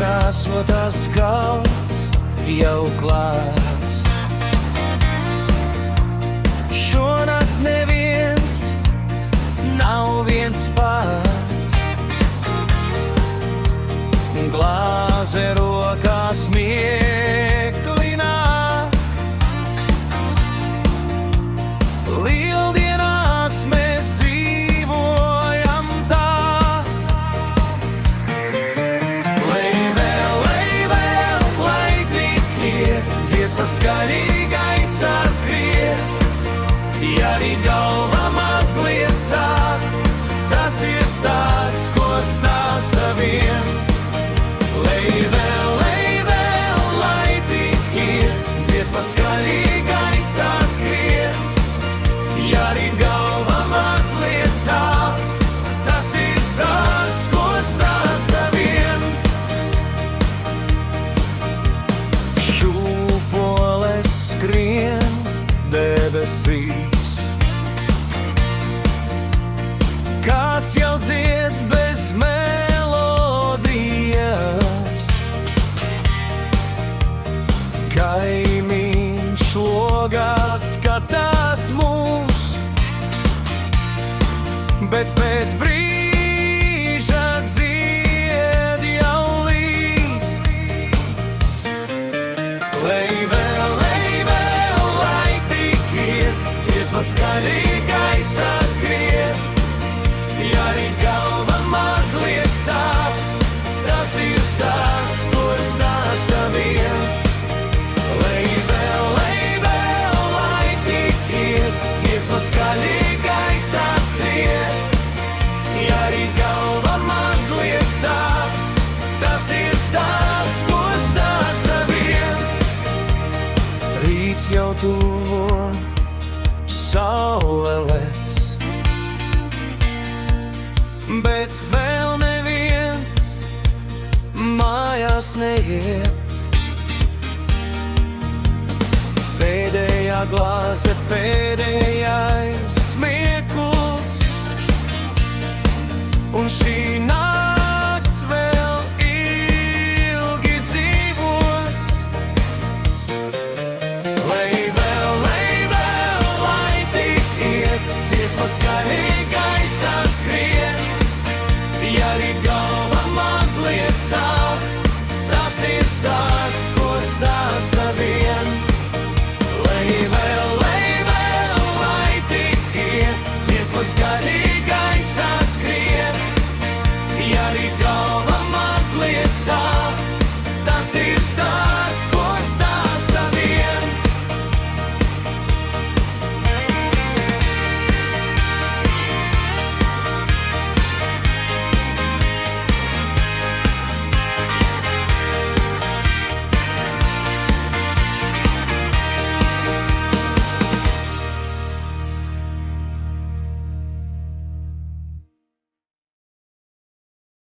krāsotas galds jau klāts. Šonakt neviens nav viens pats, glāze rokās miekli nāk. Lieldienās mēs dzīvojam tā. Lai vēl, lai tik iet, dziesma skaļi gaisā skriet. Ja arī galva mazliet sāp, tas ir stāsts, ko stāsta vien. Lai vēl, lai tik iet, dziesma skaļi gaisā skriet. Ja arī galva mazliet sāp, tas ir stāsts, ko stāsta vien. Šūpoles skrien debesīs, kāds jau dzied bez melodijas. Kaimiņš logā skatās mūs, bet pēc brīža dzied jau līdz. Lai vēl, lai tik iet, dziesma skaļi gaisā skriet. Ja arī galva mazliet sāp, tas ir stāsts, ko stāsta vien. Lai vēl, lai tik iet, dziesma skaļi gaisā skriet. Ja arī galva mazliet sāp, tas ir stāsts, ko stāsta vien. Rīts jau tuvo, saule lec, bet vēl neviens mājās neiet. Pēdējā glāze, pēdējais smieklis, un šī nakts vēl ilgi dzīvos. Lai vēl, lai tik iet, dziesma skaļi gaisā skriet. Ja arī galva mazliet sāp,